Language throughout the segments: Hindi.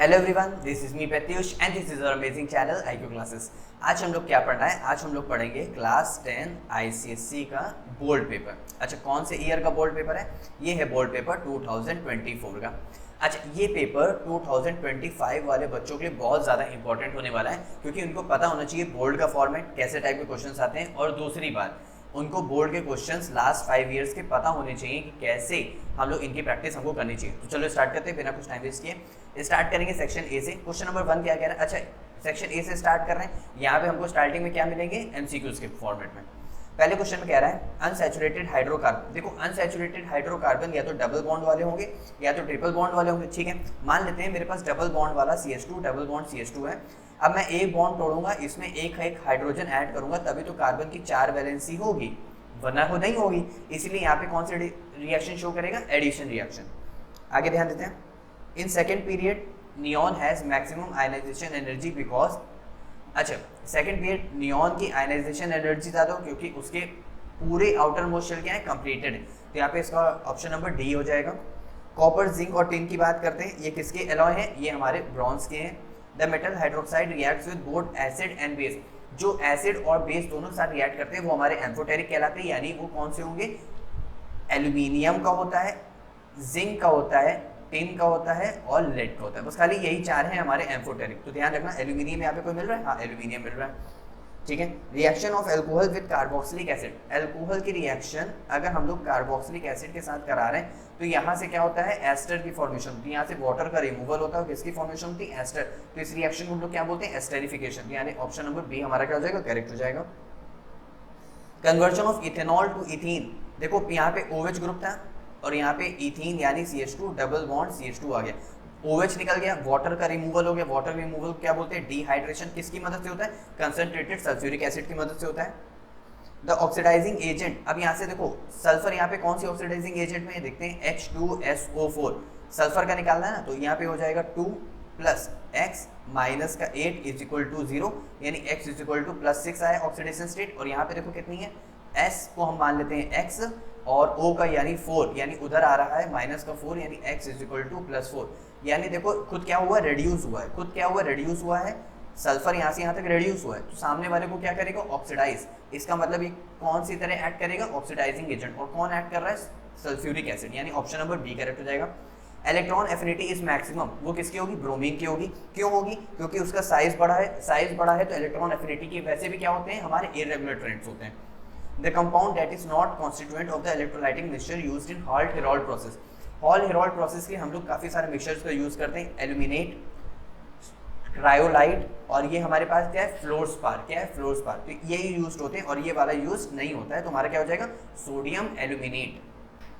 Hello everyone, this is me Pratyush and this is our amazing channel IQ classes. आज हम लोग क्या पढ़ना है? आज हम लोग पढ़ेंगे क्लास 10 ICSE का बोर्ड पेपर। अच्छा, कौन से ईयर का बोर्ड पेपर है? ये है बोर्ड पेपर 2024 का। अच्छा, ये पेपर 2025 वाले बच्चों के लिए बहुत ज़्यादा इंपॉर्टेंट होने वाला है, क्योंकि उनको पता होना चाहिए बोर्ड का फॉर्मेट, कैसे टाइप के क्वेश्चंस आते हैं, और दूसरी बात उनको बोर्ड के क्वेश्चंस लास्ट 5 इयर्स के पता होने चाहिए कि कैसे हम लोग इनकी प्रैक्टिस हमको करनी चाहिए। तो चलो स्टार्ट करते हैं बिना कुछ टाइम वेस्ट किए। स्टार्ट करेंगे सेक्शन ए से। क्वेश्चन नंबर 1 क्या कह रहा है? अच्छा, सेक्शन ए से स्टार्ट कर रहे हैं। यहाँ पे हमको स्टार्टिंग में क्या मिलेंगे? MCQs के फॉर्मेट में। पहले क्वेश्चन में कह रहा है अनसैचुरेटेड हाइड्रोकार्बन। देखो, अनसैचुरेटेड हाइड्रोकार्बन या तो डबल बॉन्ड वाले होंगे या तो ट्रिपल बॉन्ड वाले होंगे। ठीक है, मान लेते हैं मेरे पास डबल बॉन्ड वाला CH2 डबल बॉन्ड CH2 है। अब मैं एक बॉन्ड तोड़ूंगा, इसमें एक हाइड्रोजन ऐड करूंगा, तभी तो कार्बन की 4 वैलेंसी होगी, वरना हो नहीं होगी। इसलिए यहाँ पे कौन सी रिएक्शन शो करेगा? Addition reaction. आगे ध्यान देते हैं। In second period neon has maximum ionisation energy because. अच्छा, सेकेंड पीरियड नियॉन की आयनाइजेशन एनर्जी ज़्यादा हो क्योंकि उसके पूरे आउटर मोस्ट शेल क्या है? कंप्लीटेड है। तो यहाँ पे इसका ऑप्शन नंबर डी हो जाएगा। कॉपर, जिंक और टिन की बात करते हैं। ये किसके एलॉय हैं? ये हमारे ब्रॉन्ज के हैं। The metal hydroxide reacts with both acid and base. जो एसिड और बेस दोनों साथ रिएक्ट करते हैं वो हमारे एम्फोटेरिक कहलाते हैं, यानी वो कौन से होंगे? एल्यूमिनियम का होता है, जिंक का होता है, टिन का होता है और लेड का होता है। बस खाली यही 4 हैं हमारे एम्फोटेरिक। तो ध्यान रखना, एल्यूमिनियम यहाँ पे कोई मिल रहा है? हाँ, एल्यूमिनियम मिल रहा है। ठीक है। Reaction of alcohol with carboxylic acid. Alcohol की रिएक्शन अगर हम लोग कार्बोक्सिलिक एसिड के साथ करा रहे हैं तो यहाँ से क्या होता है? एस्टर की फॉर्मेशन होती है। यहाँ से वाटर का रिमूवल होता है। किसकी फॉर्मेशन होती है? एस्टर। तो इस रिएक्शन को हम लोग क्या बोलते हैं? एस्टेरिफिकेशन। यानी ऑप्शन नंबर बी हमारा क्या हो जाएगा? करेक्ट हो जाएगा। Conversion of ethanol to ethene. देखो, यहाँ पे OH ग्रुप था और यहाँ पे इथीन यानी CH2 डबल बॉन्ड CH2 आ गया। OH निकल गया, वाटर का रिमूवल हो गया। वाटर रिमूवल क्या बोलते हैं? डिहाइड्रेशन। किसकी मदद से होता है? कंसंट्रेटेड सल्फ्यूरिक एसिड की मदद से होता है। The oxidising agent. अब यहाँ से देखो, सल्फर यहाँ पे कौन सी ऑक्सीडाइजिंग एजेंट में देखते हैं? H2SO4 सल्फर का निकालना है ना, तो यहाँ पे हो जाएगा 2 + x माइनस का 8 इज इक्वल टू 0, यानी x इज इक्वल टू +6 आया ऑक्सीडेशन स्टेट। और यहाँ पे देखो कितनी है? S को हम मान लेते हैं x और O का यानी 4, यानी उधर आ रहा है माइनस का 4, यानी x इज इक्वल टू +4। यानी देखो खुद क्या हुआ? रेड्यूस हुआ है। खुद क्या हुआ? रेड्यूस हुआ है। सल्फर यहाँ से यहाँ तक रेड्यूस हुआ है, तो सामने वाले को क्या करेगा? ऑक्सीडाइज। इसका मतलब ये कौन सी तरह ऐड करेगा? Oxidising agent. और कौन ऐड कर रहा है? सल्फ्यूरिक एसिड, यानी ऑप्शन नंबर बी करेक्ट हो जाएगा। Electron affinity is maximum. वो किसकी होगी? ब्रोमीन की होगी। क्यों होगी? क्योंकि उसका साइज बड़ा है। साइज बड़ा है तो इलेक्ट्रॉन एफिनिटी की वैसे भी क्या होते हैं? हमारे इरेगुलर ट्रेंड्स होते हैं। The compound that is not constituent of the electrolytic mixture used in hall-Harold process. Hall-Harold process के हम लोग काफी सारे मिक्सचर्स का यूज करते हैं। एल्यूमिनेट, क्रायोलाइट, और ये हमारे पास क्या है? फ्लोरस्पार। क्या है? फ्लोरस्पार। तो ये यूज होते हैं और ये वाला यूज नहीं होता है, तो हमारा क्या हो जाएगा? Sodium aluminate.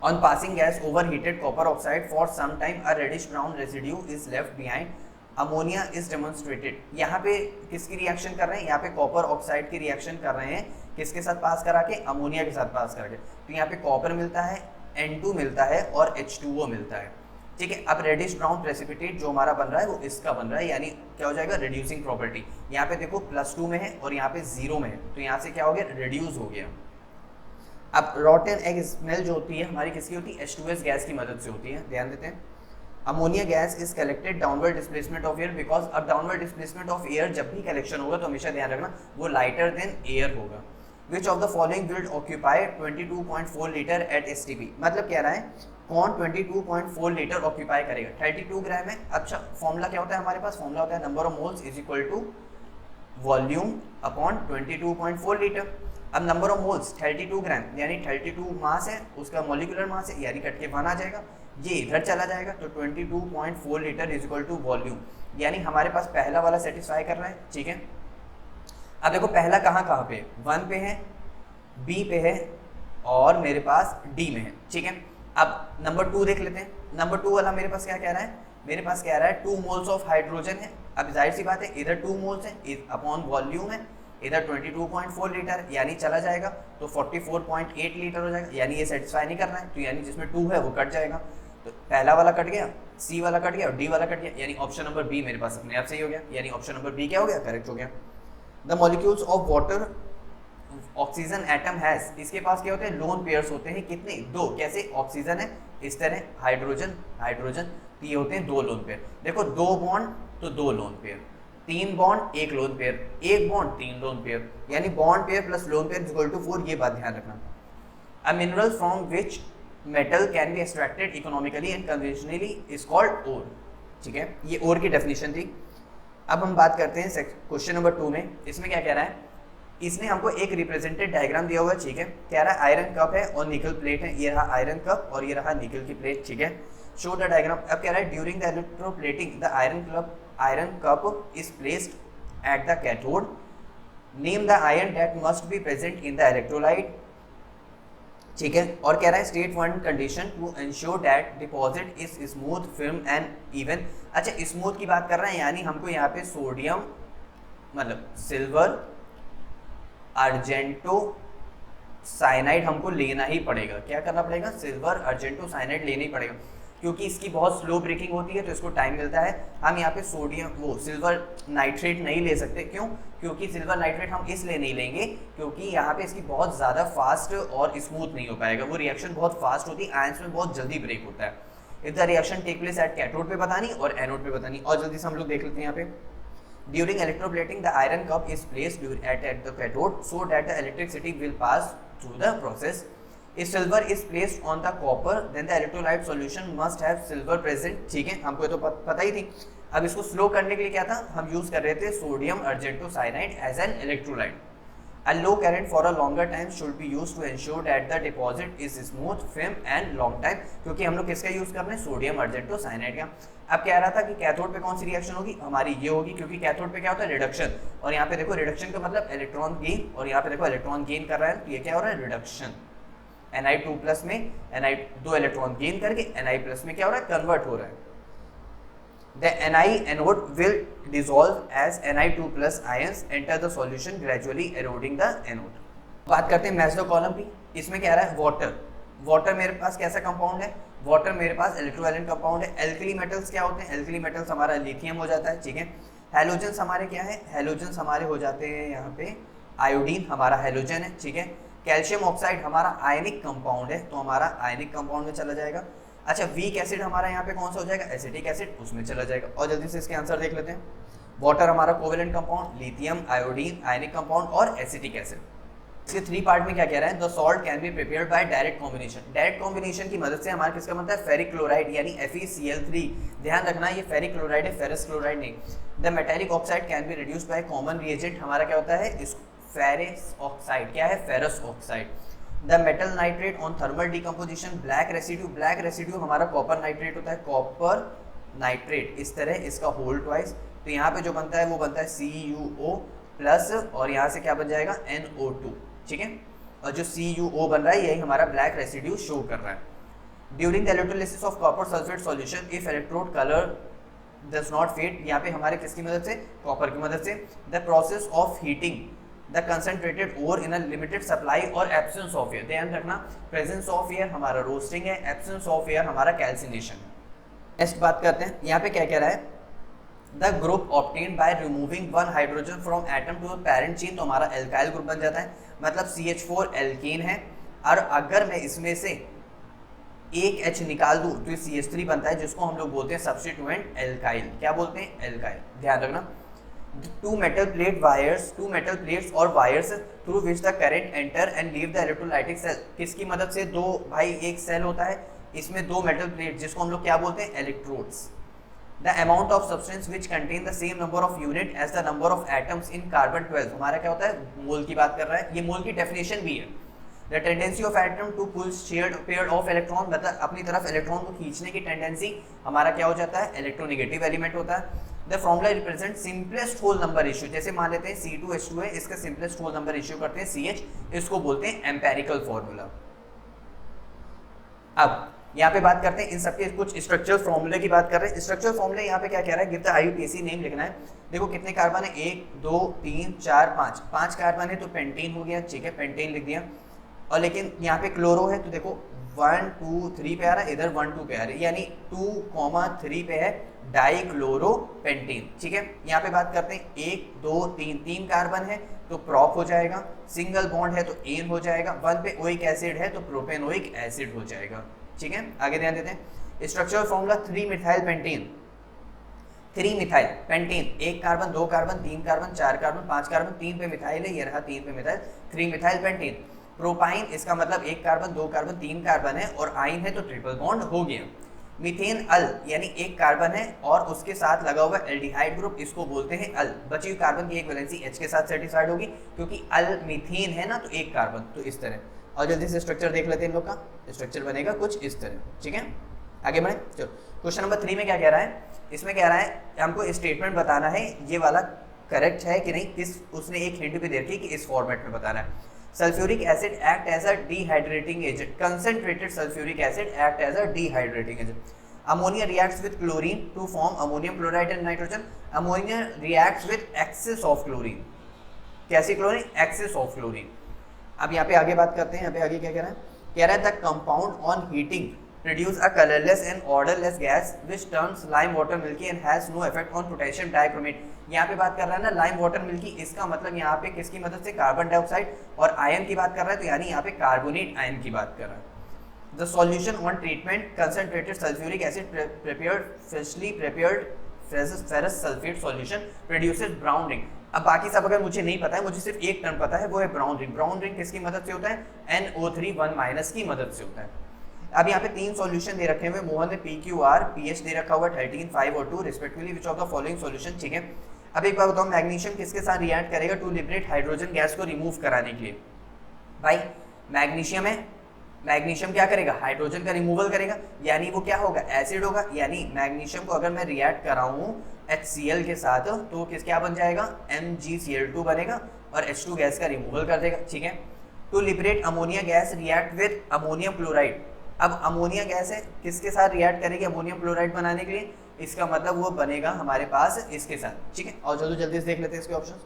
On passing gas overheated copper oxide for some time, a reddish brown residue is left behind. Ammonia is demonstrated. यहाँ पे किसकी रिएक्शन कर रहे हैं? यहाँ पे कॉपर ऑक्साइड की रिएक्शन कर रहे हैं। किसके साथ पास करा के? अमोनिया के साथ पास करा के। तो यहाँ पे कॉपर मिलता है, N2 मिलता है और H2O मिलता है। ठीक है। अब रेडिश ब्राउन प्रेसिपिटेट जो हमारा बन रहा है वो इसका बन रहा है, यानी क्या हो जाएगा? Reducing property. यहाँ पे देखो +2 में है और यहाँ पे 0 में है, तो यहाँ से क्या हो गया? रिड्यूस हो गया। अब रॉटन एग स्मेल जो होती है हमारी किसकी होती है? H2S गैस की मदद से होती है। ध्यान देते हैं। Ammonia gas is collected downward displacement of air because. अब डाउनवर्ड डिस्प्लेसमेंट ऑफ एयर जब भी कलेक्शन होगा तो हमेशा ध्यान रखना वो लाइटर देन एयर होगा। विच of the following will occupy 22.4 litre at STP। मतलब कह रहा है कौन 22.4 लीटर ऑक्यूपाई करेगा? 32 ग्राम है। अच्छा, फॉर्मूला क्या होता है हमारे पास? फॉर्मूला होता है number of moles is equal to volume upon 22.4 litre. अब नंबर ऑफ मोल्स 32 ग्राम, यानी 32 मास है, उसका मॉलिक्यूलर मास है, यानी कट के 1 आ जाएगा, ये इधर चला जाएगा, तो 22.4 litre is equal to volume. यानी हमारे पास पहला वाला सेटिस्फाई कर रहा है। ठीक है। अब देखो पहला कहाँ पे? 1 पे है, B पे है और मेरे पास D में है। ठीक है। अब नंबर 2 देख लेते हैं। नंबर 2 वाला मेरे पास क्या कह रहा है? मेरे पास कह रहा है 2 मोल्स ऑफ हाइड्रोजन है। अब जाहिर सी बात है, इधर 2 मोल्स है अपॉन वॉल्यूम है, इधर 22.4 लीटर, यानी चला जाएगा तो 44.8 लीटर हो जाएगा, यानी ये सेटिस्फाई नहीं करना है, तो यानी जिसमें 2 है वो कट जाएगा। तो पहला वाला कट गया, C वाला कट गया और D वाला कट गया, यानी ऑप्शन नंबर बी मेरे पास अपने आप सही हो गया, यानी ऑप्शन नंबर बी क्या हो गया? करेक्ट हो गया। The molecules of water oxygen atom has, इसके पास क्या होते हैं? लोन पेयर्स होते हैं। कितने? 2। कैसे? ऑक्सीजन है, इस तरह हाइड्रोजन हाइड्रोजन, तो ये होते हैं 2 लोन पेयर। देखो 2 बॉन्ड तो 2 lone pair, 3 bond 1 lone pair, 1 bond 3 lone pair, यानी bond pair plus lone pair equal to 4, ये बात ध्यान रखना। A mineral from which metal can be extracted economically and conventionally is called ore. ठीक है, ये ओर की डेफिनेशन थी। अब हम बात करते हैं क्वेश्चन नंबर 2 में। इसमें क्या कह रहा है, इसने हमको एक रिप्रेजेंटेड डायग्राम दिया हुआ है। ठीक है, कह रहा है आयरन कप है और निकल प्लेट है, ये रहा आयरन कप और ये रहा निकल की प्लेट। ठीक है, शो द डायग्राम। अब कह रहा है during the electroplating the iron cup is placed at the cathode, name the iron that must be present in the electrolyte. ठीक है, और कह रहा है state one condition to ensure that deposit is smooth film and even. अच्छा, स्मूथ की बात कर रहे हैं, यानी हमको यहाँ पे सोडियम मतलब सिल्वर अर्जेंटो साइनाइड हमको लेना ही पड़ेगा। क्या करना पड़ेगा, सिल्वर अर्जेंटो साइनाइड लेना ही पड़ेगा, क्योंकि इसकी बहुत स्लो ब्रेकिंग होती है तो इसको टाइम मिलता है। हम यहाँ पे सोडियम वो सिल्वर नाइट्रेट नहीं ले सकते, क्यों, क्योंकि सिल्वर नाइट्रेट हम इसलिए नहीं लेंगे क्योंकि यहाँ पे इसकी बहुत ज़्यादा फास्ट और स्मूथ नहीं हो पाएगा, वो रिएक्शन बहुत फास्ट होती है, आयंस में बहुत जल्दी ब्रेक होता है। If the reaction take place at cathode पे बतानी और एनोड पे बतानी। और जल्दी से हम लोग देख लेते हैं यहाँ पे, during electroplating the iron cup is placed at the cathode so that the electricity will pass through the process. If silver is placed on the copper, then the electrolyte solution must have silver present। ठीक है, हमको ये तो पता ही थी। अब इसको स्लो करने के लिए क्या था, हम यूज कर रहे थे sodium argento cyanide as an electrolyte. A low current for a longer time should be used to ensure that the deposit is smooth, firm and long time। क्योंकि हम लोग किसका यूज कर रहे हैं, सोडियम अर्जेंटो साइनाइड का। अब कह रहा था कि कैथोड पे कौन सी रिएक्शन होगी, हमारी ये होगी, क्योंकि कैथोड पे क्या होता है, रिडक्शन। और यहाँ पे देखो रिडक्शन का मतलब इलेक्ट्रॉन गेन, और यहाँ पे देखो इलेक्ट्रॉन गेन कर रहा है, तो ये क्या हो रहा है, रिडक्शन। Ni2 प्लस में Ni2 इलेक्ट्रॉन गेन करके Ni प्लस में क्या हो रहा है, कन्वर्ट हो रहा है। The Ni anode will dissolve as Ni2 plus ions enter the solution gradually eroding the anode। बात करते हैं मैच द कॉलम की। इसमें क्या रहा है, वाटर। वाटर मेरे पास कैसा कंपाउंड है, वाटर मेरे पास इलेक्ट्रोवैलेंट कंपाउंड है। एल्कली मेटल्स क्या होते हैं, एल्कली मेटल्स हमारा लिथियम हो जाता है। ठीक है, हैलोजन्स हमारे क्या है, हैलोजन्स हमारे हो जाते हैं यहाँ पे आयोडीन, हमारा हैलोजन है। ठीक है, कैल्शियम ऑक्साइड हमारा आयनिक कंपाउंड है, तो हमारा आयनिक कंपाउंड में चला जाएगा। अच्छा, वीक एसिड हमारा यहाँ पे कौन सा हो जाएगा, एसिटिक एसिड, उसमें चला जाएगा। और जल्दी से इसके आंसर देख लेते हैं। वाटर हमारा covalent compound, lithium, iodine, ionic compound और एसिटिक एसिड। इसके 3 पार्ट में क्या कह रहा है, the salt can be prepared by direct combination. Direct combination की मदद से हमारा किसका बनता है, फेरिक क्लोराइड यानी FeCl3। ध्यान रखना ये फेरिक क्लोराइड है, फेरस क्लोराइड नहीं। The metallic oxide can be reduced by common reagent, हमारा क्या होता है, इस फेरस ऑक्साइड, क्या है, ferrous oxide. The metal nitrate on thermal decomposition, black residue, black residue हमारा कॉपर नाइट्रेट होता है, कॉपर नाइट्रेट, इस तरह इसका होल ट्वाइस। तो यहाँ पे जो बनता है वो बनता है CuO प्लस, और यहाँ से क्या बन जाएगा, NO2। ठीक है, और जो CuO बन रहा है यही हमारा ब्लैक रेसिड्यू शो कर रहा है। During the electrolysis of copper sulphate solution if electrode colour does not fade, यहाँ पे हमारे किसकी मदद से, कॉपर की मदद से। The process of heating the concentrated ore in a limited supply और एब्सेंस ऑफ एयर। ध्यान रखना, प्रेजेंस ऑफ एयर हमारा रोस्टिंग है, एब्सेंस ऑफ एयर हमारा कैल्सिनेशन है। नेक्स्ट बात करते हैं, यहाँ पे क्या कह रहा है, the group obtained by removing 1 hydrogen from atom to parent chain, तो हमारा एल्काइल ग्रुप बन जाता है, मतलब CH4 एल्केन है। और अगर मैं इसमें से एक H निकाल दूं तो ये CH3 बनता है, जिसको हम लोग बोलते हैं सब्स्टिट्यूएंट एल्काइल। क्या बोलते हैं, एल्काइल। ध्यान रखना, two metal plates और wires through which the current enter and leave the electrolytic cell। किसकी मदद से, दो भाई एक सेल होता है, इसमें 2 मेटल प्लेट जिसको हम लोग क्या बोलते हैं, electrodes. The amount of substance which contain the same number of unit as the number of atoms in carbon 12, हमारा क्या होता है, मोल की बात कर रहा है, ये मोल की डेफिनेशन भी है। The tendency of atom to pull shared pair of electron, मतलब अपनी तरफ इलेक्ट्रॉन को खींचने की टेंडेंसी हमारा क्या हो जाता है, इलेक्ट्रोनेगेटिव एलिमेंट होता है। The formula represent simplest whole number ratio, जैसे मान लेते हैं C2H2 है, इसका सिंपलेस्ट होल नंबर रेशियो करते हैं CH, इसको बोलते हैं एम्पेरिकल फॉर्मूला। अब यहाँ पे बात करते हैं इन सबके कुछ स्ट्रक्चरल फॉर्मूले की बात कर रहे हैं। स्ट्रक्चरल फॉर्मूले यहाँ पे क्या कह रहा है, गिव द IUPAC नेम लिखना है। देखो कितने कार्बन है, 1 2 3 4 5, 5 कार्बन है तो पेंटीन हो गया। ठीक है, पेंटीन लिख दिया। और लेकिन यहाँ पे क्लोरो है तो देखो 1 2 3 पे आ रहा है, इधर 1 2 पे आ रहा है, यानी 2,3 पे है डाइक्लोरोपेंटीन। ठीक है, यहाँ पे बात करते हैं 1 2 3, 3 कार्बन है तो प्रॉप हो जाएगा, सिंगल बॉन्ड है तो एन हो जाएगा, 1 पे ओइक एसिड है तो प्रोपेनोइक एसिड हो जाएगा। ठीक है, आगे ध्यान देते हैं। Structural formula 3 methyl pentene, 3 methyl pentene, 1 carbon 2 carbon 3 carbon 4 carbon 5 carbon, 3 पे मिथाइल है, ये रहा 3 पे मिथाइल, 3 मिथाइल पेंटीन। प्रोपाइन, इसका मतलब 1 कार्बन 2 कार्बन 3 कार्बन है और आइन है तो ट्रिपल बॉन्ड हो गया। मीथेन अल, यानी 1 कार्बन है और उसके साथ लगा हुआ एल्डिहाइड ग्रुप, इसको बोलते हैं अल। बची हुई कार्बन की एक वैलेंसी H के साथ सेटिस्फाइड होगी क्योंकि अल मीथेन है ना, तो 1 कार्बन, तो इस तरह। और जल्दी से स्ट्रक्चर देख लेते हैं इन लोग का। स्ट्रक्चर बनेगा कुछ इस तरह, ठीक है, आगे बढ़े। चलो क्वेश्चन नंबर 3 में क्या कह रहा है, इसमें कह रहा है हमको स्टेटमेंट बताना है ये वाला करेक्ट है कि नहीं, किस उसने एक हिंट भी दे रखी कि इस फॉर्मेट में बताना है। Sulphuric acid act as a dehydrating agent, concentrated sulphuric acid act as a dehydrating agent. Ammonia reacts with chlorine to form ammonium chloride and nitrogen. Ammonia reacts with excess of chlorine, कैसी क्लोरीन, एक्सेस ऑफ क्लोरीन। अब यहाँ पे आगे बात करते हैं, यहाँ पे आगे क्या कह रहा है, कह रहा है the compound on heating produce a colorless and odorless gas which turns lime water milky and has no effect on potassium dichromate। यहाँ पे बात कर रहा है ना लाइम वाटर मिल्की, इसका मतलब यहाँ पे किसकी मदद से, कार्बन डाइऑक्साइड और आयन की बात कर रहा है, तो यानी यहाँ पे कार्बोनेट आयन की बात कर रहा है। The solution on treatment concentrated sulphuric acid prepared freshly prepared ferrous sulphate solution produces brown ring. अब बाकी सब अगर मुझे नहीं पता है, मुझे सिर्फ एक टर्म पता है, वो है ब्राउन रिंग। ब्राउन रिंग किसकी मदद से होता है, NO3 की मदद से होता है। अब यहाँ पे 3 सॉल्यूशन दे रखे हुए, मोहन ने PQR pH दे रखा हुआ 13, 5 और 2 respectively, which of the following solution, ठीक है। अब एक बार बताओ, मैग्नीशियम किसके साथ रिएक्ट करेगा टू लिबरेट हाइड्रोजन गैस को रिमूव कराने के लिए। भाई मैग्नीशियम है, मैग्नीशियम क्या करेगा, हाइड्रोजन का रिमूवल करेगा, यानी वो क्या होगा, एसिड होगा। यानी मैग्नीशियम को अगर मैं रिएक्ट कराऊं HCl के साथ तो किस क्या बन जाएगा, MgCl2 बनेगा और H2 गैस का रिमूवल कर देगा, ठीक है। To liberate ammonia gas react with ammonium chloride. अब अमोनिया गैस है, किसके साथ रिएक्ट करेगी अमोनियम क्लोराइड बनाने के लिए, इसका मतलब वो बनेगा हमारे पास इसके साथ, ठीक है। और जल्दी जल्दी से देख लेते हैं इसके ऑप्शंस।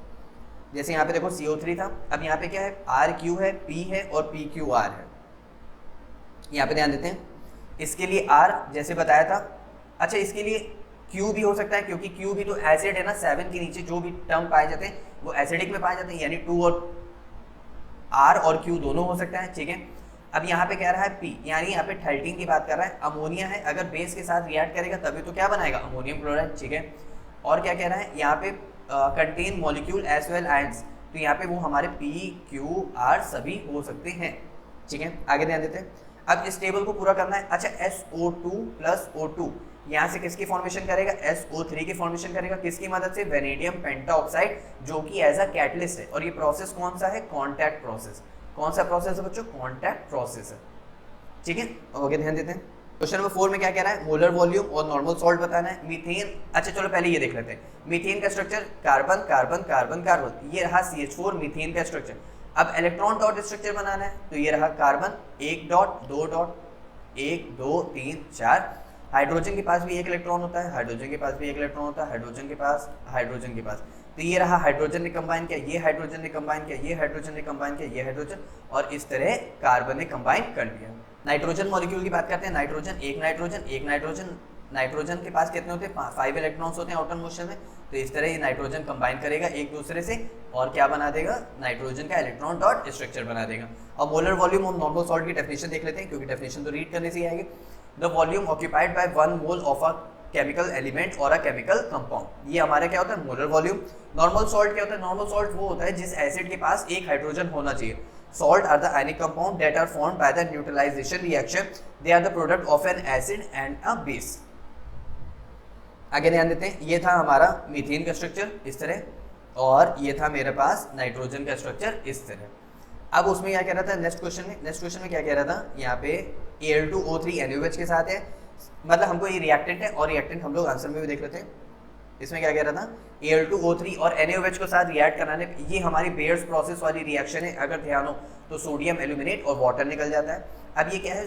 जैसे यहाँ पे देखो CO3 था, अब यहाँ पे क्या है, RQ है, P है और PQR है। यहाँ पे ध्यान देते हैं, इसके लिए R जैसे बताया था, अच्छा इसके लिए Q भी हो सकता है क्योंकि Q भी तो एसिड है ना, 7 के नीचे जो भी टर्म पाए जाते हैं वो एसिडिक में पाए जाते हैं, यानी 2 और R और Q दोनों हो सकता है, ठीक है। अब यहाँ पे कह रहा है P, यानी यहाँ पे 13 की बात कर रहा है, अमोनिया है, अगर बेस के साथ रिएक्ट करेगा तभी तो क्या बनाएगा, अमोनियम क्लोराइड, ठीक है। और क्या कह रहा है यहाँ पे, contain molecule as well ions, तो यहाँ पे वो हमारे PQR सभी हो सकते हैं, ठीक है, आगे ध्यान देते हैं। अब इस टेबल को पूरा करना है। अच्छा SO2 प्लस O2 यहाँ से किसकी फॉर्मेशन करेगा, SO3 की फॉर्मेशन करेगा, किसकी मदद से, वेनेडियम पेंटाऑक्साइड, जो कि एज अ कैटलिस्ट है। और ये प्रोसेस कौन सा है, कॉन्टैक्ट प्रोसेस। कौन सा प्रोसेस है बच्चों, कॉन्टैक्ट प्रोसेस है, ठीक है। ओके ध्यान देते हैं। क्वेश्चन नंबर 4 में क्या कह रहा है, मोलर वॉल्यूम और नॉर्मल सॉल्ट बताना है। मीथेन, अच्छा चलो पहले ये देख लेते हैं। मीथेन का structure carbon carbon carbon carbon, ये रहा CH4 मीथेन का स्ट्रक्चर। अब इलेक्ट्रॉन डॉट स्ट्रक्चर बनाना है, तो ये रहा कार्बन 1 डॉट 2 डॉट 1 2 3 4। हाइड्रोजन के पास भी 1 इलेक्ट्रॉन होता है, हाइड्रोजन के पास भी 1 इलेक्ट्रॉन होता है, हाइड्रोजन के पास, तो ये रहा हाइड्रोजन ने कंबाइन किया, ये हाइड्रोजन ने कंबाइन किया, ये हाइड्रोजन ने कंबाइन किया, ये हाइड्रोजन, और इस तरह कार्बन ने कंबाइन कर लिया। नाइट्रोजन मॉलिक्यूल की बात करते हैं। नाइट्रोजन, एक नाइट्रोजन के पास कितने होते हैं, 5 इलेक्ट्रॉन्स होते हैं आउटर मोशन में, तो इस तरह ये नाइट्रोजन कंबाइन करेगा एक दूसरे से और क्या बना देगा, नाइट्रोजन का इलेक्ट्रॉन डॉट स्ट्रक्चर बना देगा। और मोलर वॉल्यूम हम नॉर्मल सॉल्ट की डेफिनेशन देख लेते हैं, क्योंकि डेफिनेशन तो रीड करने से ही आएगी। The volume occupied by 1 mole of a chemical element और अ केमिकल कंपाउंड, ये हमारा क्या होता है, मोलर वॉल्यूम। नॉर्मल सॉल्ट क्या होता है, नॉर्मल सॉल्ट वो होता है जिस एसिड के पास 1 हाइड्रोजन होना चाहिए। Salt are the ionic compound that are formed by the neutralization reaction. They are the product of an acid and a base. आगे ध्यान देते हैं, ये था हमारा मीथेन का स्ट्रक्चर इस तरह, और ये था मेरे पास नाइट्रोजन का स्ट्रक्चर इस तरह। अब उसमें क्या कह रहा था नेक्स्ट क्वेश्चन में क्या कह रहा था, यहाँ पे Al2O3 NaOH के साथ है, मतलब हमको ये रिएक्टेंट है, और रिएक्टेंट हम लोग आंसर में भी देख लेते हैं। इसमें क्या कह रहा था, Al2O3 और NaOH को साथ रिएक्ट कराने, ये हमारी बेयर्स प्रोसेस वाली रिएक्शन है। अगर ध्यान हो तो सोडियम एल्यूमिनेट और वाटर निकल जाता है। अब ये क्या है,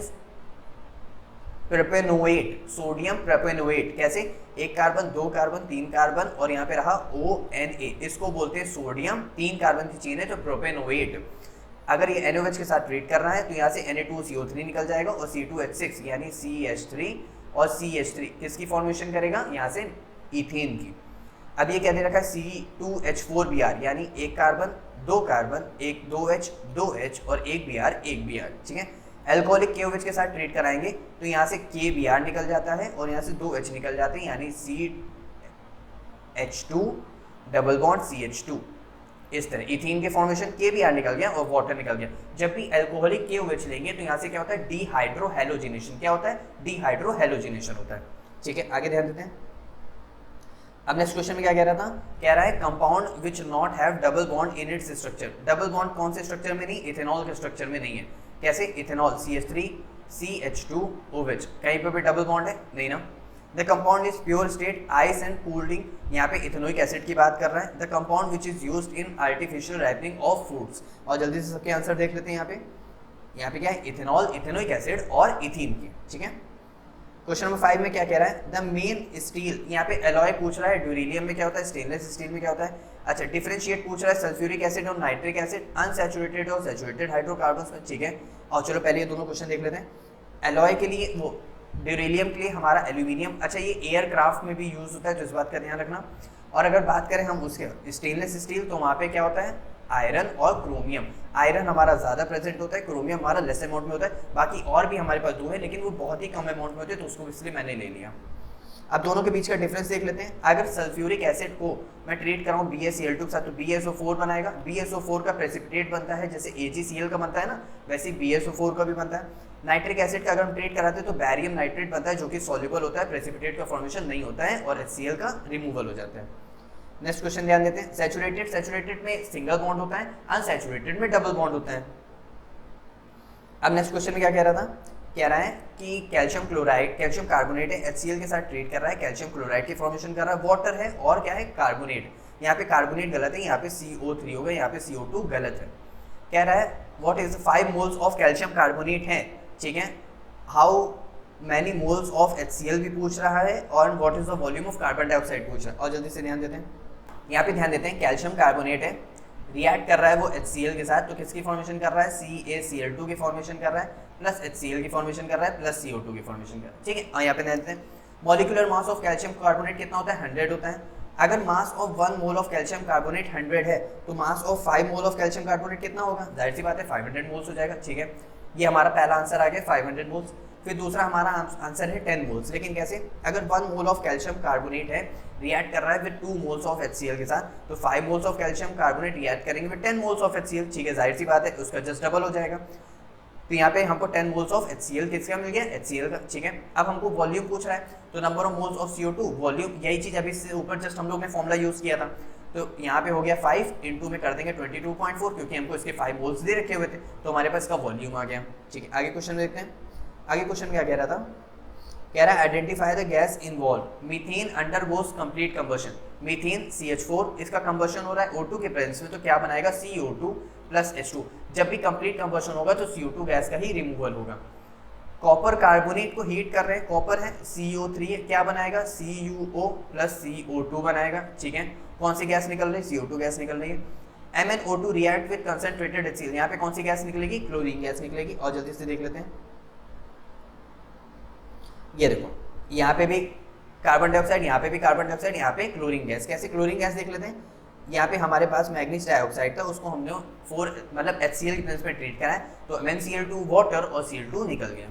प्रोपेनोएट, सोडियम प्रोपेनोएट, कैसे, 1 कार्बन 2 कार्बन 3 कार्बन और यहाँ पे रहा ONA, इसको बोलते हैं सोडियम, 3 कार्बन की चेन है तो प्रोपेनोएट। अगर ये NaOH के साथ ट्रीट करना है तो यहाँ से Na2CO3 निकल जाएगा और C2H6 यानी CH3 और CH3 किसकी फॉर्मेशन करेगा, यहाँ से इथेन की। अब ये क्या दे रखा है, C2H4Br यानी 1 कार्बन 2 कार्बन 1 2H 2H और 1 Br 1 Br, ठीक है। एल्कोहलिक KOH के साथ ट्रीट कराएंगे तो यहाँ से KBr निकल जाता है और यहाँ से 2 H निकल जाते हैं, यानी CH2 डबल बॉन्ड CH2। इस तरह इथीन के फॉर्मेशन KBr निकल गया और वाटर निकल गया। जब भी एल्कोहलिक KOH लेंगे तो यहाँ से क्या होता है, डीहाइड्रोहेलोजिनेशन। क्या होता है, डीहाइड्रोहेलोजिनेशन होता है। ठीक है, आगे ध्यान देते हैं। अब नेक्स्ट क्वेश्चन में क्या कह रहा था, कह रहा है compound which not have double bond in its structure. Double bond कौन से स्ट्रक्चर में नहीं, इथेनॉल के स्ट्रक्चर में नहीं है। कैसे, इथेनॉल CH3 CH2OH, कहीं पे भी डबल बॉन्ड है नहीं ना। The compound is pure state ice and cooling, यहाँ पे इथेनोइक एसिड की बात कर रहा है। The compound which is used in artificial wrapping of fruits, और जल्दी से सबके आंसर देख लेते हैं। यहाँ पे क्या है, इथेनॉल, इथेनोइक एसिड और इथीन की। ठीक है, क्वेश्चन नंबर 5 में क्या कह रहा है, द मेन स्टील, यहाँ पे एलॉय पूछ रहा है, ड्यूरेलियम में क्या होता है, स्टेनलेस स्टील में क्या होता है। अच्छा, डिफरेंशिएट पूछ रहा है सल्फ्यूरिक एसिड और नाइट्रिक एसिड, अनसैचुरेटेड और सैचुरेटेड हाइड्रोकार्बन्स में। ठीक है, और चलो पहले ये दोनों क्वेश्चन देख लेते हैं। एलॉय के लिए वो, ड्यूरेलियम के लिए हमारा एल्यूमिनियम। अच्छा, ये एयरक्राफ्ट में भी यूज होता है, तो इस बात का ध्यान रखना। और अगर बात करें हम उसके स्टेनलेस स्टील, तो वहाँ पे क्या होता है, आयरन और क्रोमियम। आयरन हमारा ज़्यादा प्रेजेंट होता है, क्रोमियम हमारा लेस अमाउंट में होता है। बाकी और भी हमारे पास 2 है, लेकिन वो बहुत ही कम अमाउंट में होते हैं, तो उसको इसलिए मैंने ले लिया। अब दोनों के बीच का डिफरेंस देख लेते हैं। अगर सल्फ्यूरिक एसिड को मैं ट्रीट कराऊँ BaCl2 के साथ, तो BaSO4 बनाएगा। BaSO4 का प्रेसिपिटेट बनता है, जैसे AgCl का बनता है ना, वैसे BaSO4 का भी बनता है। नाइट्रिक एसिड का अगर हम ट्रीट कराते हैं तो बैरियम नाइट्रेट बनता है, जो कि सॉल्युबल होता है, प्रेसिपिटेट का फॉर्मेशन नहीं होता है और HCl का रिमूवल हो जाता है। नेक्स्ट क्वेश्चन ध्यान देते हैं। सैचुरेटेड में सिंगल बॉन्ड होता है, अनसैचुरेटेड में डबल बॉन्ड होता है। अब नेक्स्ट क्वेश्चन में क्या कह रहा था, कह रहा है कि कैल्शियम क्लोराइड, कैल्शियम कार्बोनेट है, HCl के साथ ट्रीट कर रहा है, कैल्शियम क्लोराइड की फॉर्मेशन कर रहा है। वाटर है और क्या है, कार्बोनेट। यहाँ पे कार्बोनेट गलत है, यहाँ पे CO3 होगा, यहाँ पे CO2 गलत है। कह रहा है what is 5 moles of calcium carbonate है। ठीक है, how many moles of HCl भी पूछ रहा है, और what is the volume of carbon dioxide पूछ रहा है। और जल्दी से ध्यान देते हैं, यहाँ पे ध्यान देते हैं, कैल्शियम कार्बोनेट है, रिएक्ट कर रहा है वो HCl के साथ, तो किसकी फॉर्मेशन कर रहा है, CaCl2 की फॉर्मेशन कर रहा है, प्लस HCl की फॉर्मेशन कर रहा है, प्लस CO2 की फॉर्मेशन कर रहा है। ठीक है, और यहाँ पे ध्यान देते हैं, molecular mass of calcium carbonate कितना होता है, 100 होता है। अगर mass of 1 mole of calcium carbonate 100 है, तो mass of 5 mole of calcium carbonate कितना होगा, जाहिर सी बात है 500 मोल्स हो जाएगा। ठीक है, ये हमारा पहला आंसर आ गया 500 मोल्स। फिर दूसरा हमारा आंसर है 10 मोल्स, लेकिन कैसे, अगर 1 मोल ऑफ कैल्शियम कार्बोनेट है, रिएक्ट कर रहा है विद 2 मोल्स ऑफ HCl के साथ, तो 5 moles of calcium carbonate react करेंगे विद 10 मोल्स ऑफ HCl। ठीक है, जाहिर सी बात है उसका जस्ट डबल हो जाएगा। तो यहाँ पे हमको 10 मोल्स ऑफ HCl किसका मिल गया, HCl का। ठीक है, अब हमको वॉल्यूम पूछ रहा है, तो number of moles of CO2 volume, यही चीज़ अभी से ऊपर जस्ट हम लोग ने फॉर्मूला यूज़ किया था। तो यहाँ पे हो गया 5 इंटू में कर देंगे 22.4, क्योंकि हमको इसके 5 मोल्स दे रखे हुए थे, तो हमारे पास इसका वॉल्यूम आ गया। ठीक है, आगे क्वेश्चन देखते हैं। आगे क्वेश्चन क्या कह रहा था, कह रहा है identify the gas involve. Methane undergoes complete combustion. Methane CH4, इसका कंबशन हो रहा है O2 के प्रेजेंस में, तो क्या बनाएगा, CO2 प्लस H2। जब भी कंप्लीट कंबशन होगा तो CO2 गैस का ही रिमूवल होगा। कॉपर कार्बोनेट को हीट कर रहे हैं, कॉपर है, CO3 है, क्या बनाएगा, CuO प्लस CO2 बनाएगा। ठीक है, कौन सी गैस निकल रही है, CO2 गैस निकल रही है। MnO2 react with concentrated HCl, यहाँ पे कौन सी गैस निकलेगी, क्लोरीन गैस निकलेगी। और जल्दी से देख लेते हैं, ये देखो यहाँ पे भी कार्बन डाइऑक्साइड, यहाँ पे भी कार्बन डाइऑक्साइड, यहाँ पे क्लोरीन गैस। कैसे क्लोरीन गैस देख लेते हैं, यहाँ पे हमारे पास मैग्नीज डाइऑक्साइड था, उसको हमने 4 मतलब HCl के प्रेजेंस में ट्रीट करा है, तो MnCl2 वाटर और Cl2 निकल गया।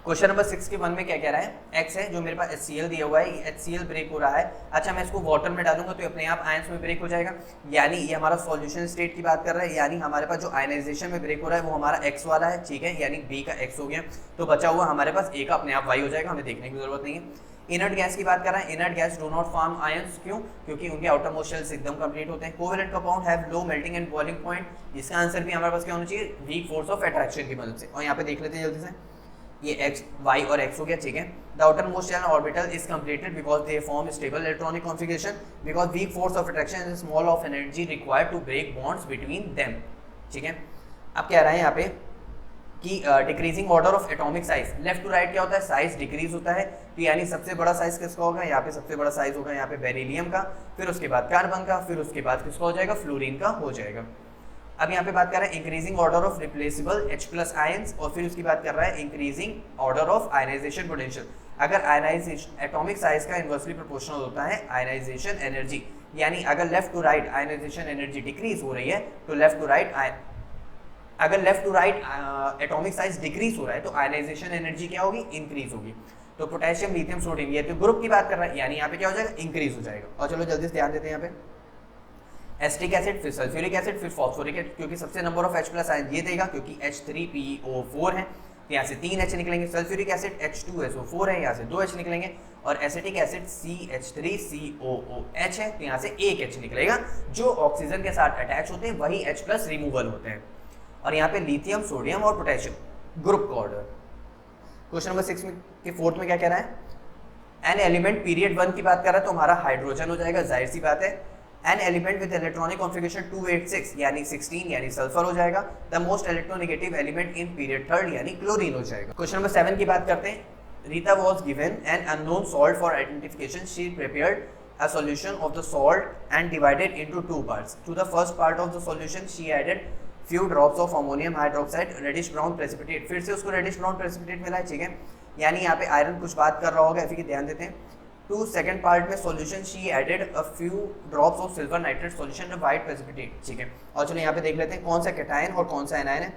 क्वेश्चन नंबर 6 के 1 में क्या कह रहा है, X है जो मेरे पास HCl दिया हुआ है, HCl ब्रेक हो रहा है। अच्छा, मैं इसको वाटर में डालूंगा तो अपने आप आयंस में ब्रेक हो जाएगा, यानी ये हमारा सॉल्यूशन स्टेट की बात कर रहा है, यानी हमारे पास जो आयनाइजेशन में ब्रेक हो रहा है वो हमारा X वाला है। ठीक है, यानी B का X हो गया, तो बचा हुआ हमारे पास A का अपने आप Y हो जाएगा, हमें देखने की जरूरत नहीं है। इनर्ट गैस की बात कर रहा है, inert gas do not form ions, क्यों, क्योंकि उनके आउटर मोस्ट शेल्स एकदम कंप्लीट होते हैं। Covalent compound have low melting and boiling point, इसका आंसर भी हमारे पास क्या होना चाहिए, वीक फोर्स ऑफ अट्रैक्शन की मदद से। और यहाँ पे देख लेते हैं जल्दी से, ये X, Y और X हो गया। ठीक है, the outermost shell orbital is completed because they form stable electronic configuration because weak force of attraction is small of energy required to break bonds between them. ठीक है, अब कह रहा है यहाँ पे कि decreasing order of atomic size, left to right क्या होता है, साइज डिक्रीज होता है, तो यानी सबसे बड़ा साइज किसका होगा, यहाँ पे सबसे बड़ा साइज होगा यहाँ पे बेरिलियम का, फिर उसके बाद कार्बन का, फिर उसके बाद किसका हो जाएगा, फ्लोरीन का हो जाएगा। अब यहाँ पे बात कर रहा है increasing order of replaceable H+ ions, और फिर उसकी बात कर रहा है increasing order of ionisation potential. अगर आयनाइजेशन एटॉमिक साइज का इन्वर्सली प्रोपोर्शनल होता है आयनाइजेशन एनर्जी, यानी अगर left to right ionisation energy decrease हो रही है तो लेफ्ट टू राइट अगर left to right atomic size decrease हो रहा है तो आयनाइजेशन एनर्जी क्या होगी, इंक्रीज होगी। तो पोटेशियम लिथियम सोडियम ये तो ग्रुप की बात कर रहा है, यानी यहाँ पे क्या हो जाएगा, इंक्रीज हो जाएगा। और चलो जल्दी से ध्यान देते हैं यहाँ पे एसिटिक एसिड, फिर सल्फ्यूरिक एसिड, फिर फॉस्फोरिक एसिड, क्योंकि सबसे number of H plus ion ये देगा क्योंकि H3PO4 है, तो यहाँ से 3 H निकलेंगे। सल्फ्यूरिक एसिड H2SO4 है, यहाँ से 2 H निकलेंगे। और एसिटिक एसिड CH3COOH है, तो यहाँ से 1 H निकलेगा। जो ऑक्सीजन के साथ अटैच होते हैं वही H प्लस रिमूवल होते हैं। और यहाँ पे लिथियम, सोडियम और पोटेशियम ग्रुप का ऑर्डर। क्वेश्चन नंबर 6 के फोर्थ में क्या कह रहा है, एन एलिमेंट पीरियड 1 की बात कर रहा है तो हमारा हाइड्रोजन हो जाएगा, जाहिर सी बात है। An element with electronic configuration 286 यानी 16 यानी सल्फर हो जाएगा। The most electronegative element in period 3 यानी क्लोरीन हो जाएगा। क्वेश्चन नंबर 7 की बात करते हैं। Rita was given an unknown salt for identification. She prepared a solution of the salt and divided into 2 parts. To the first part of the solution she added few drops of ammonium hydroxide reddish brown precipitate। फिर से उसको reddish brown precipitate मिला है, ठीक है, यानी यहाँ पे आयरन कुछ बात कर रहा होगा, फिर ध्यान देते हैं। टू सेकंड पार्ट में solution she added a few drops of silver nitrate solution white precipitate, ठीक है। और चलो यहाँ पे देख लेते हैं कौन सा कैटायन और कौन सा एनायन है।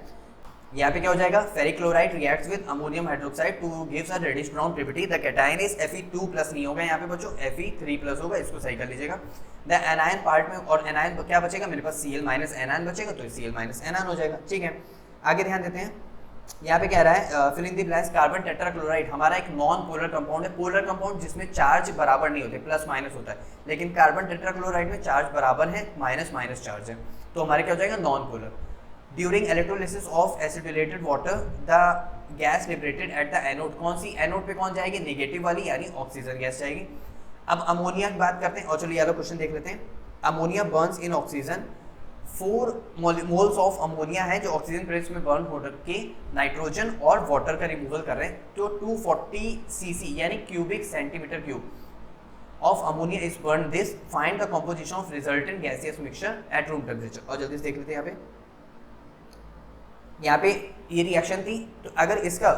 यहाँ पे क्या हो जाएगा, ferric chloride reacts with ammonium hydroxide to gives a reddish brown precipitate. The cation is Fe2+ नहीं होगा यहाँ पे बच्चों, Fe3+ होगा, इसको सही कर लीजिएगा। द एनायन पार्ट में, और एनायन क्या बचेगा मेरे पास, Cl- एनायन बचेगा, तो Cl- एनायन हो जाएगा, ठीक है। आगे ध्यान देते हैं, यहाँ पे कह रहा है fill in the blanks. Carbon tetrachloride हमारा एक नॉन पोलर कंपाउंड है। पोलर कंपाउंड जिसमें चार्ज बराबर नहीं होते, प्लस माइनस होता है, लेकिन कार्बन टेट्राक्लोराइड में चार्ज बराबर है, माइनस माइनस चार्ज है, तो हमारे क्या हो जाएगा, non polar. During electrolysis of acetylated water the gas liberated at the anode. कौन सी एनोड पे कौन जाएगी, नेगेटिव वाली, यानी ऑक्सीजन गैस जाएगी। अब अमोनिया की बात करते हैं, और चलिए यार क्वेश्चन देख लेते हैं। Ammonia Burns in oxygen. 4 moles of ammonia है जो ऑक्सीजन प्रेस में बर्न हो के नाइट्रोजन और वाटर का रिमूवल कर रहे हैं। तो 240 cc यानी cubic centimetre cube of ammonia is burn. This find the composition of resultant gaseous mixture at room temperature. और जल्दी से देख लेते हैं यहाँ पे ये रिएक्शन थी, तो अगर इसका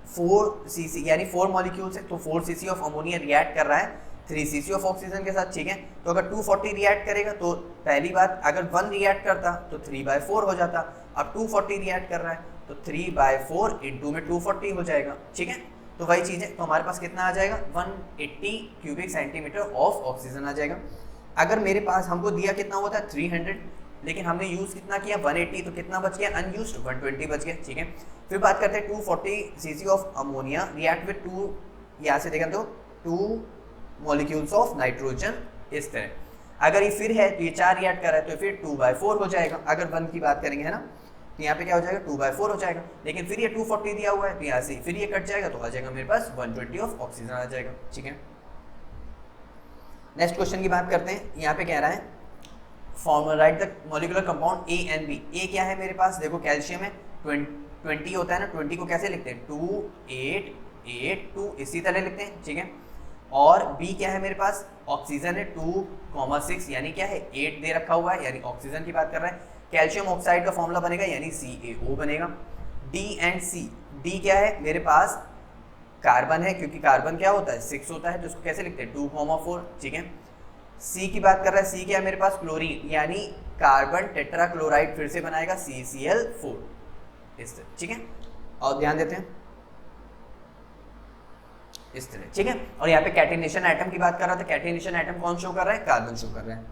4 cc यानी 4 मॉलिक्यूल्स है तो 4 cc ऑफ अमोनिया रिएक्ट कर रहा है 3 cc ऑफ ऑक्सीजन के साथ, ठीक है। तो अगर 240 रिएक्ट करेगा तो पहली बात, अगर 1 रिएक्ट करता तो 3/4 हो जाता। अब 240 रिएक्ट कर रहा है तो 3/4 इंटू में 240 हो जाएगा, ठीक है। तो वही चीज़ है, तो हमारे पास कितना आ जाएगा, 180 क्यूबिक सेंटीमीटर ऑफ ऑक्सीजन आ जाएगा। अगर मेरे पास हमको दिया कितना हुआ था 300, लेकिन हमने यूज़ कितना किया 180, तो कितना बच गया, अनयूज्ड 120 बच गया, ठीक है। फिर बात करते हैं 240 cc of ammonia react with 2, यहाँ से देखें तो 2 मॉलिक्यूल्स ऑफ नाइट्रोजन, इस तरह। अगर ये फिर है तो ये 4 रिएक्ट कर रहा है तो फिर 2/4 हो जाएगा। अगर 1 की बात करेंगे, है ना, तो यहाँ पे क्या हो जाएगा 2/4 हो जाएगा। लेकिन फिर ये 240 दिया हुआ है तो यहाँ से फिर ये कट जाएगा, तो आ जाएगा मेरे पास 120 ऑफ ऑक्सीजन आ जाएगा, ठीक है। नेक्स्ट क्वेश्चन की बात करते हैं। यहाँ पे कह रहा है formula right the molecular compound A and B। A क्या है मेरे पास, देखो कैल्शियम है, 20 होता है ना, 20 को कैसे लिखते हैं 2 8 8 2, इसी तरह लिखते हैं, ठीक है। और B क्या है मेरे पास, ऑक्सीजन है 2,6 यानी क्या है 8 दे रखा हुआ है, यानी ऑक्सीजन की बात कर रहा है। कैल्शियम ऑक्साइड का फॉर्मूला बनेगा यानी CaO बनेगा। D and C, D क्या है मेरे पास, कार्बन है, क्योंकि कार्बन क्या होता है 6 होता है, तो इसको कैसे लिखते हैं 2,4, ठीक है। C की बात कर रहा है, C क्या है मेरे पास, क्लोरीन, यानी कार्बन टेट्राक्लोराइड फिर से बनाएगा CCl4, इस तरह, ठीक है। और ध्यान देते हैं इस तरह, ठीक है। और यहाँ पे कैटिनेशन एटम की बात कर रहा था, कैटिनेशन एटम कौन शो कर रहा है, कार्बन शो कर रहा है।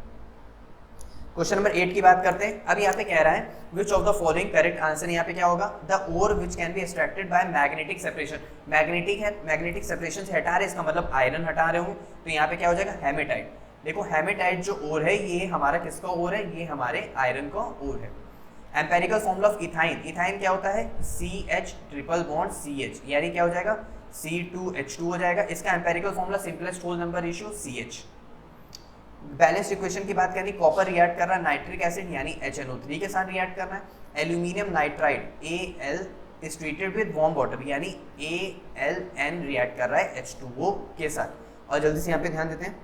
क्वेश्चन नंबर 8 की बात करते हैं। अब यहाँ पे कह रहा है which of the following correct answer, यहाँ पे क्या होगा, the ore which can be extracted by magnetic separation. Magnetic है, मैग्नेटिक सेपरेशन से हटा रहे, इसका मतलब आयरन हटा रहे होंगे, तो यहाँ पे क्या हो जाएगा हेमेटाइट। देखो हेमेटाइट जो ओर है ये हमारा किसका ओर है, ये हमारे आयरन का ओर है। Empirical formula of ethyne, ethyne क्या होता है CH ट्रिपल बॉन्ड CH, यानी क्या हो जाएगा C2H2 हो जाएगा। इसका empirical formula simplest whole number ratio CH। Balance equation की बात करें, कॉपर रिएक्ट कर रहा है नाइट्रिक एसिड यानी HNO3 के साथ रिएक्ट करना है। Aluminium nitride Al is treated with warm water, यानी AlN रिएक्ट कर रहा है H2O के साथ। और जल्दी से यहाँ पे ध्यान देते हैं,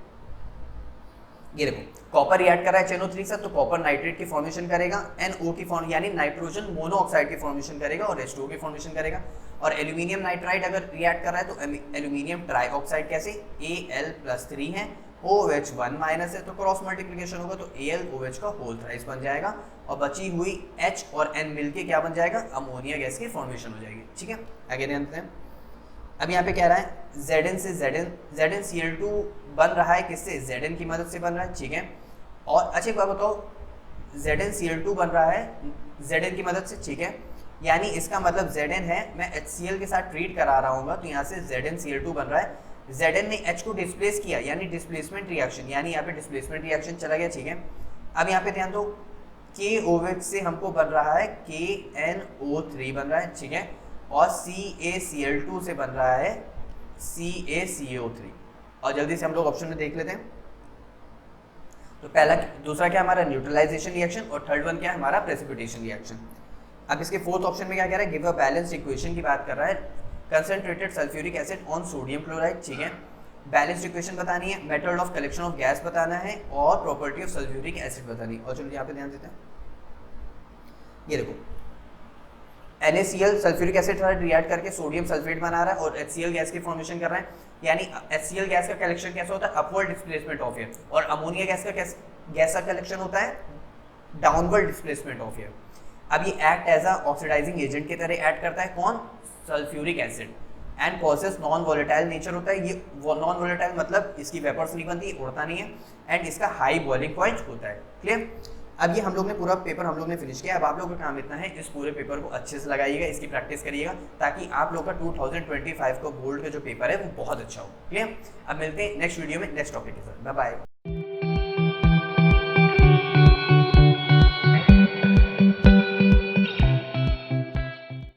ये देखो कॉपर रिएक्ट कर रहा है HNO3 से, तो कॉपर नाइट्रेट की फॉर्मेशन करेगा, NO की फॉर्म यानी नाइट्रोजन मोनोऑक्साइड की फॉर्मेशन करेगा और H2O की फॉर्मेशन करेगा। और एल्यूमिनियम नाइट्राइड अगर रिएक्ट कर रहा है तो एल्यूमिनियम ट्राइऑक्साइड कैसे, Al+3 है OH1 माइनस है तो क्रॉस मल्टीप्लिकेशन होगा तो AlOH का होल थ्राइस बन जाएगा और बची हुई H और N मिलके क्या बन जाएगा, अमोनिया गैस की फॉर्मेशन हो जाएगी। ठीक है, आगे जानते हैं। अब यहाँ पे कह रहा है Zn से ZnCl2 बन रहा है किससे, Zn की मदद से बन रहा है। ठीक है, और अच्छा एक बात बताओ, ZnCl2 बन रहा है Zn की मदद से। ठीक है, यानी इसका मतलब Zn है, मैं HCl के साथ ट्रीट करा रहा हूँ तो यहाँ से ZnCl2 बन रहा है। Zn ने H को डिस्प्लेस किया यानी डिस्प्लेसमेंट रिएक्शन, यानी यहाँ पे डिस्प्लेसमेंट रिएक्शन चला गया। ठीक है, अब यहाँ पे ध्यान दो, KOH से हमको बन रहा है KNO3 बन रहा है। ठीक है, और CaCl2 से बन रहा है CaCO3। और जल्दी से हम लोग ऑप्शन में देख लेते हैं। तो पहला, दूसरा क्या हमारा न्यूट्रलाइजेशन रिएक्शन, और थर्ड वन क्या है हमारा प्रेसिपिटेशन रिएक्शन। अब इसके फोर्थ ऑप्शन में क्या कह रहा है, गिव अ बैलेंस्ड इक्वेशन की बात कर रहा है, concentrated sulphuric acid on sodium chloride. ठीक है, बैलेंस्ड इक्वेशन बतानी है, method of collection of gas बताना है और प्रॉपर्टी ऑफ सल्फ्यूरिक एसिड बतानी है। और चलो यहाँ पे ध्यान देते हैं, ये देखो NaCl सल्फ्यूरिक एसिड रिएक्ट करके सोडियम सल्फेट बना रहा है और HCl गैस की फॉर्मेशन कर रहा है, यानी HCl गैस का कलेक्शन कैसा होता है, अपवर्ड डिस्प्लेसमेंट ऑफ एयर, और अमोनिया गैस का कलेक्शन होता है डाउनवर्ड डिस्प्लेसमेंट ऑफ एयर। अब ये act as a oxidising agent की तरह एक्ट करता है, कौन, sulphuric acid, and possess non volatile nature होता है। ये नॉन वोलेटाइल मतलब इसकी वेपर्स नहीं बनती, उड़ता नहीं है, एंड इसका हाई बॉइलिंग पॉइंट होता है। क्लियर, अब ये हम लोग ने पूरा पेपर हम लोग ने फिनिश किया। अब आप लोगों का काम इतना है, इस पूरे पेपर को अच्छे से लगाइएगा, इसकी प्रैक्टिस करिएगा ताकि आप लोग का 2025 का बोर्ड का जो पेपर है वो बहुत अच्छा हो। क्लियर, अब मिलते हैं नेक्स्ट वीडियो में नेक्स्ट टॉपिक के साथ। Bye bye.